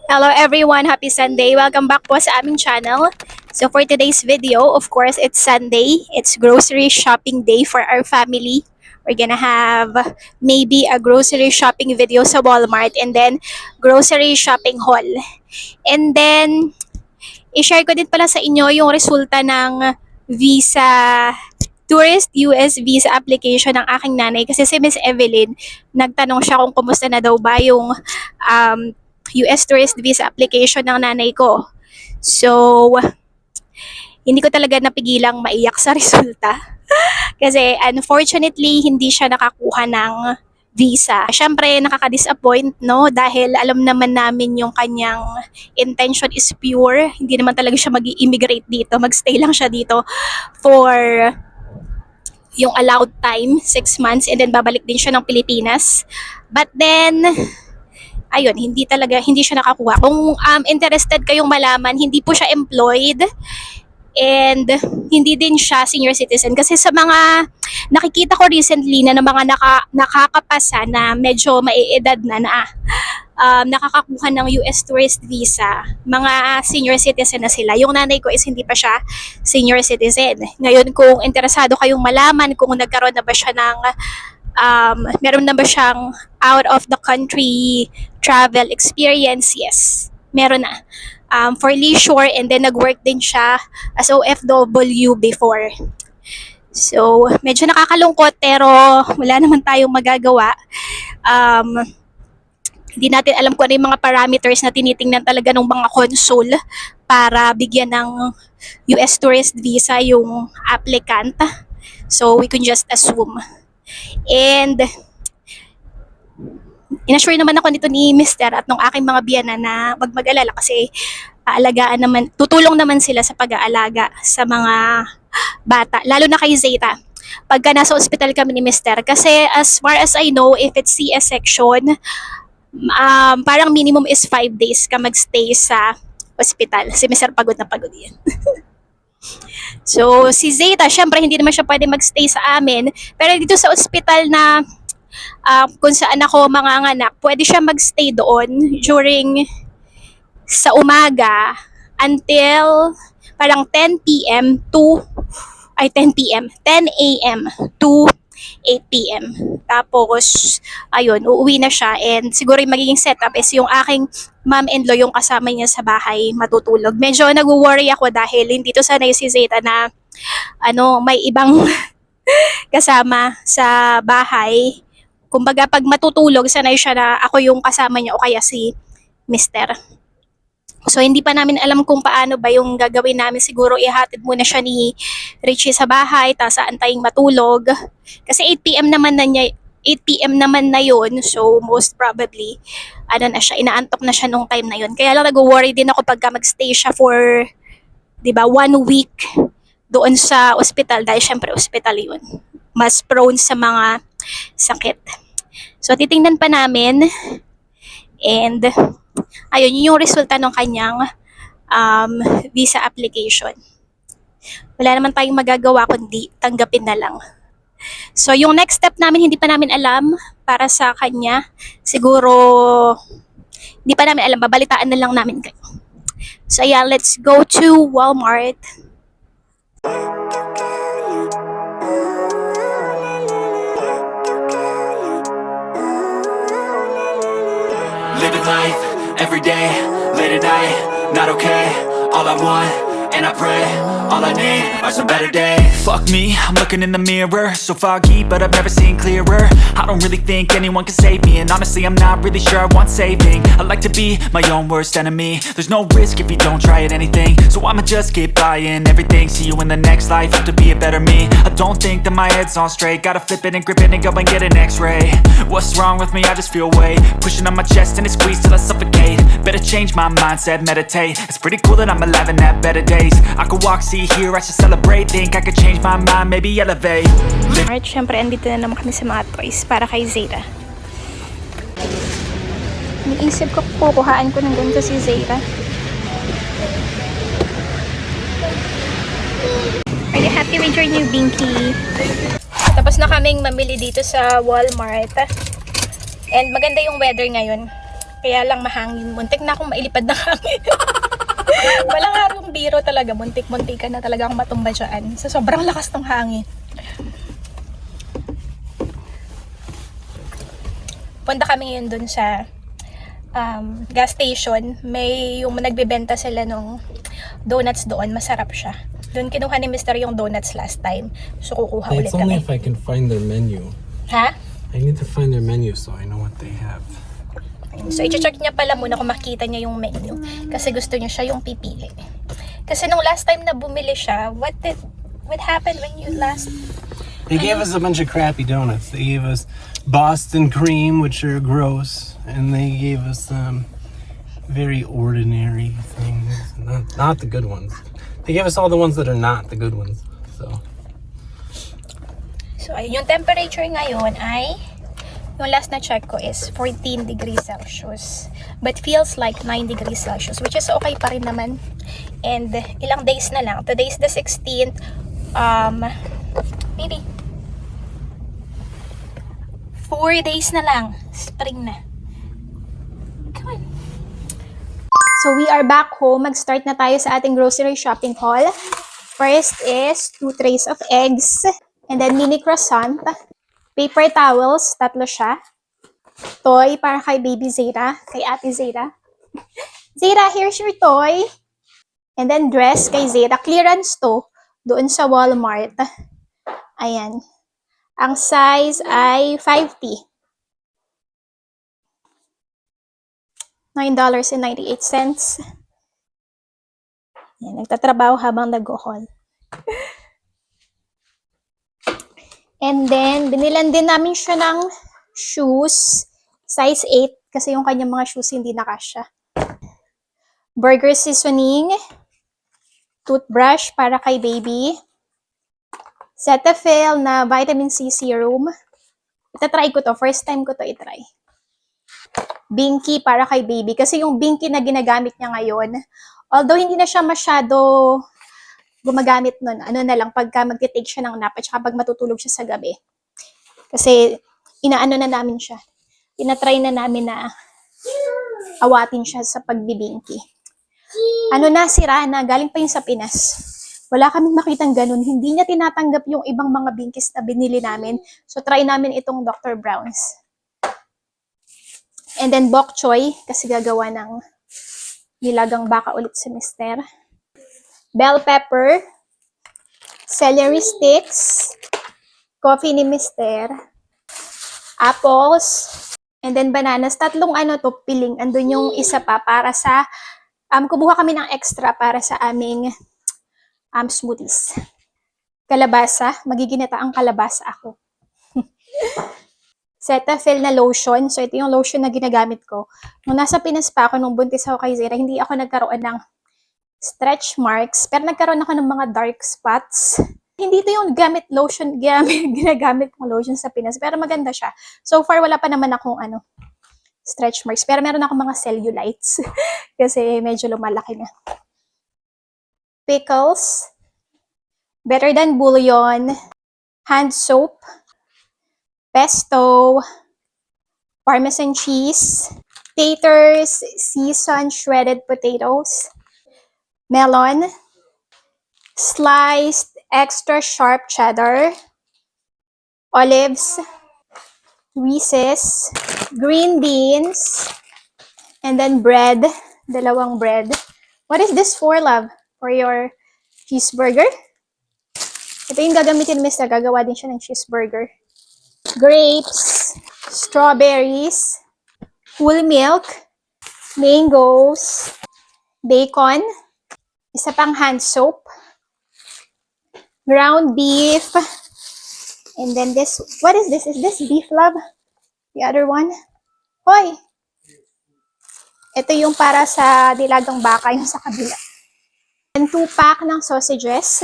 Hello everyone, happy Sunday. Welcome back po sa aming channel. So for today's video, of course, it's Sunday. It's grocery shopping day for our family. We're gonna have maybe a grocery shopping video sa Walmart and then grocery shopping haul. And then, i-share ko din pala sa inyo yung resulta ng visa tourist US visa application ng aking nanay kasi si Miss Evelyn nagtanong siya kung kumusta na daw ba yung US tourist visa application ng nanay ko. So, hindi ko talaga napigilang maiyak sa resulta. Kasi unfortunately, hindi siya nakakuha ng visa. Siyempre, nakaka-disappoint, no? Dahil alam naman namin yung kanyang intention is pure. Hindi naman talaga siya mag-immigrate dito. Magstay lang siya dito for yung allowed time, 6 months, and then babalik din siya ng Pilipinas. But then, ayun, hindi siya nakakuha. Kung interested kayong malaman, hindi po siya employed and hindi din siya senior citizen. Kasi sa mga nakikita ko recently na mga nakakapasa na medyo maiedad na nakakakuha ng US tourist visa, mga senior citizen na sila. Yung nanay ko is hindi pa siya senior citizen. Ngayon, kung interesado kayong malaman kung nagkaroon na ba siya ng meron na ba siyang out of the country travel experience, yes, meron na. For leisure, and then nag-work din siya as OFW before. So, medyo nakakalungkot pero wala naman tayong magagawa. Hindi natin alam kung ano yung mga parameters na tinitingnan talaga ng mga consul para bigyan ng US tourist visa yung applicant. So, we can just assume. And inassure naman ako nito ni Mr. at ng aking mga biyana na wag mag-alala kasi tutulong naman sila sa pag-aalaga sa mga bata, lalo na kay Zeta. Pagka nasa ospital kami ni Mr. Kasi as far as I know, if it's CS section, parang minimum is 5 days ka magstay sa ospital. Si Mr. pagod na pagod yan. So, si Zeta, syempre hindi naman siya pwede magstay sa amin. Pero dito sa ospital na kung saan ako manganganak, pwede siya magstay doon during sa umaga until parang 10 a.m. to 8 p.m. Tapos, ayun, uuwi na siya and siguro yung magiging setup is yung aking mom-in-law yung kasama niya sa bahay matutulog. Medyo nag-worry ako dahil hindi to sanay si Zeta na may ibang kasama sa bahay. Kumbaga pag matutulog, sanay siya na ako yung kasama niya o kaya si Mr. So, hindi pa namin alam kung paano ba yung gagawin namin. Siguro, ihatid muna siya ni Richie sa bahay, tapos aantayin matulog. Kasi 8 p.m. naman na yun. So, most probably, na siya, inaantok na siya nung time na yun. Kaya lang nag-worry din ako pagka magstay siya for, 1 week doon sa ospital. Dahil syempre, ospital yun. Mas prone sa mga sakit. So, titingnan pa namin. And, ayun, yun yung resulta ng kanyang visa application. Wala naman tayong magagawa kundi tanggapin na lang. So, yung next step namin, hindi pa namin alam para sa kanya. Siguro, hindi pa namin alam. Babalitaan na lang namin kayo. So, yeah, let's go to Walmart. Living life, every day, late at night, not okay. All I want, and I pray, all I need are some better days. Fuck me, I'm looking in the mirror, so foggy, but I've never seen clearer. I don't really think anyone can save me, and honestly I'm not really sure I want saving. I like to be my own worst enemy. There's no risk if you don't try at anything, so I'ma just keep buying everything. See you in the next life, have to be a better me. I don't think that my head's on straight, gotta flip it and grip it and go and get an x-ray. What's wrong with me? I just feel weight pushing on my chest and it squeezes till I suffocate. Better change my mindset, meditate. It's pretty cool that I'm alive and have better days. I could walk, see, hear, I should celebrate. Think I could change my mind, maybe elevate. Alright, syempre andito na naman kami sa mga toys para kay Zeta. Niisip ko kukuhaan ko ng ganito si Zeta. Are you happy with your new binky? Tapos na kaming mamili dito sa Walmart. And maganda yung weather ngayon. Kaya lang mahangin. Muntik na akong mailipad ng hangin. Walang harong biro talaga. Muntik-muntikan na talaga akong matumba dyan. Sa sobrang lakas ng hangin. Punta kami ngayon dun sa gas station. May yung nagbebenta sila nung donuts doon. Masarap siya. Doon kinuha ni Mr. yung donuts last time. So kukuha ulit It's only kami. if I can find their menu. Ha? I need to find their menu so I know what they have. So, i-check niya pala muna kung makita niya yung menu. Kasi gusto niya siya yung pipili. Kasi nung last time na bumili siya, what happened when you last... They gave us a bunch of crappy donuts. They gave us Boston cream, which are gross, and they gave us very ordinary things, not the good ones. They gave us all the ones that are not the good ones. So, ayun, yung temperature ngayon ay... Yung last na check ko is 14 degrees Celsius. But feels like 9 degrees Celsius, which is okay pa rin naman. And ilang days na lang. Today's the 16th. Maybe 4 days na lang. Spring na. Come on. So we are back home. Mag-start na tayo sa ating grocery shopping haul. First is 2 trays of eggs. And then mini croissant. Paper towels, 3 siya. Toy para kay baby Zara, kay ate Zara. Zara, here's your toy. And then dress kay Zara. Clearance to, doon sa Walmart. Ayan. Ang size ay 5T. $9.98. Ayan, nagtatrabaho habang nag-haul. And then, binilan din namin siya ng shoes, size 8, kasi yung kanyang mga shoes hindi nakasya. Burger seasoning, toothbrush para kay baby, Cetaphil na vitamin C serum. Itatry ko to, first time ko to itry. Binky para kay baby, kasi yung Binky na ginagamit niya ngayon, although hindi na siya masyado gumagamit nun, ano na lang, pagka magti-take siya ng nap at saka pag matutulog siya sa gabi. Kasi, inaano na namin siya. Tinatry na namin na awatin siya sa pagbibingki. Ano na, sira na, galing pa yun sa Pinas. Wala kaming makitang ganun. Hindi niya tinatanggap yung ibang mga bingkis na binili namin. So, try namin itong Dr. Brown's. And then, bok choy, kasi gagawa ng nilagang baka ulit si Mister. Bell pepper, celery sticks, coffee ni Mister, apples, and then bananas. 3 piling. Andun yung isa pa para sa, kumuha kami ng extra para sa aming smoothies. Kalabasa, magiginata ang kalabasa ako. Cetaphil na lotion. So, ito yung lotion na ginagamit ko. Nung nasa Pinas pa ako, nung buntis ako kay Zara, hindi ako nagkaroon ng stretch marks, pero nagkaroon ako ng mga dark spots. Hindi ito yung ginagamit kong lotion sa Pinas, pero maganda siya. So far, wala pa naman akong stretch marks, pero meron akong mga cellulites kasi medyo lumalaki na. Pickles, Better Than Bouillon, hand soap, pesto, Parmesan cheese, taters, seasoned shredded potatoes, melon, sliced extra sharp cheddar, olives, Reese's, green beans, and then bread, 2 bread. What is this for, love? For your cheeseburger? Ito yung gagamitin, Mister. Gagawa din siya ng cheeseburger. Grapes, strawberries, whole milk, mangoes, bacon, isa pang hand soap, ground beef, and then this, what is this? Is this beef, love? The other one? Hoy! Ito yung para sa dilagang baka, yung sa kabila. And 2-pack ng sausages,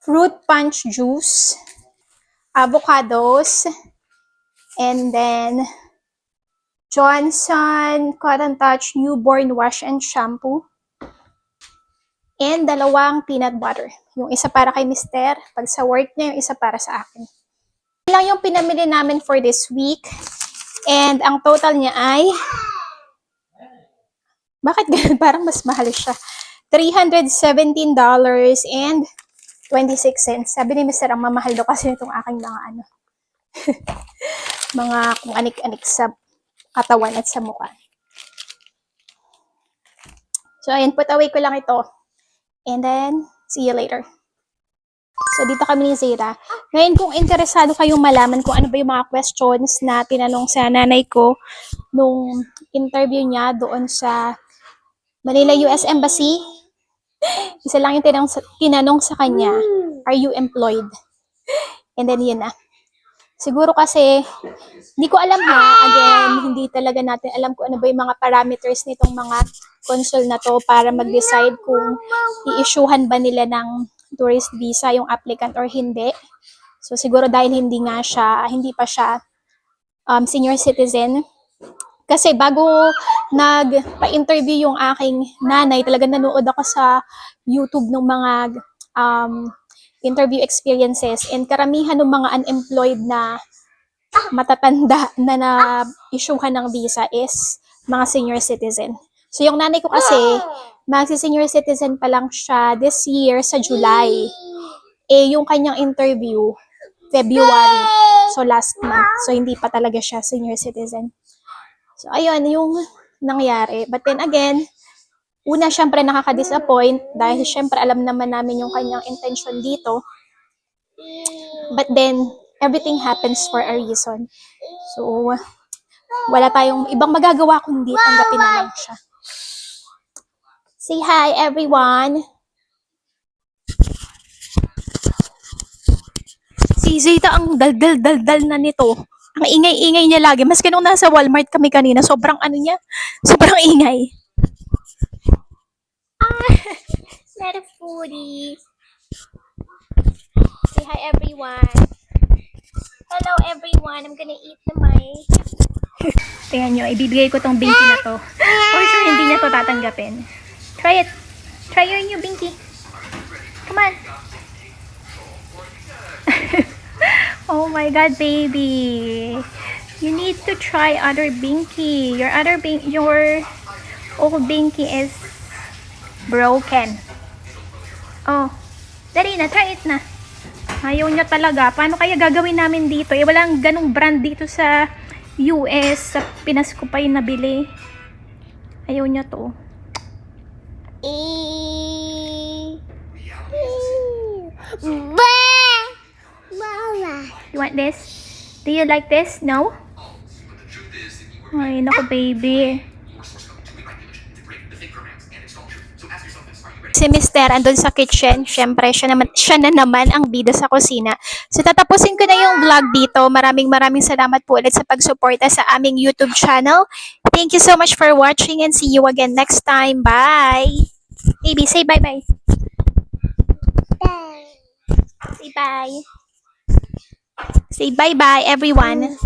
fruit punch juice, avocados, and then Johnson Cotton Touch Newborn Wash and Shampoo, and 2 peanut butter. Yung isa para kay Mister, pag sa work niya, yung isa para sa akin. Yan lang yung pinamili namin for this week. And ang total niya ay Bakit ganun? Parang mas mahal siya. $317.26. Sabi ni Mr. ang mamahal daw kasi itong aking mga ano, mga kung anik-anik sa katawan at sa mukha. So, ayan, put away ko lang ito. And then, see you later. So, dito kami ni Zeta. Ngayon, kung interesado kayong malaman kung ano ba yung mga questions na tinanong sa nanay ko nung interview niya doon sa Manila US Embassy, isa lang yung tinanong sa kanya, are you employed? And then, yun na. Siguro kasi, hindi ko alam ha, again, hindi talaga natin alam kung ano ba yung mga parameters nitong mga consul na to para mag-decide kung i-issuehan ba nila ng tourist visa yung applicant or hindi. So siguro dahil hindi pa siya senior citizen. Kasi bago nagpa-interview yung aking nanay, talaga nanood ako sa YouTube ng mga interview experiences, and karamihan ng mga unemployed na matatanda na na-issuehan ng visa is mga senior citizen. So yung nanay ko kasi, magsi-senior citizen pa lang siya this year sa July. Eh yung kanyang interview, February. So last month. So hindi pa talaga siya senior citizen. So ayun, yung nangyari. But then again, una syempre nakaka-disappoint dahil syempre alam naman namin yung kanyang intention dito. But then, everything happens for a reason. So, wala tayong ibang magagawa kundi tanggapin na lang siya. Say hi, everyone! Si Zeta ang daldal na nito. Ang ingay-ingay niya lagi. Maski nung nasa Walmart kami kanina, sobrang ano niya, sobrang ingay. Not a foodie. Say hi, everyone. Hello, everyone. I'm gonna eat the mic. Tingnan nyo, ibibigay ko tong binky na to. For sure, hindi niya to tatanggapin. Try it. Try your new binky. Come on. Oh my god, baby. You need to try other binky. Your old binky is broken. Oh. Dali na, try it na. Ayaw niya talaga. Paano kaya gagawin namin dito? Eh, walang ganong brand dito sa US. Sa Pinas ko pa yung nabili. Ayaw niya to. You want this? Do you like this? No? Ay, naku, baby. Si Mister andun sa kitchen, syempre siya na naman ang bida sa kusina. So tatapusin ko na yung vlog dito. Maraming salamat po ulit sa pagsuporta sa aming YouTube channel. Thank you so much for watching and see you again next time. Bye! Baby, say bye-bye. Say bye. Say bye-bye, everyone.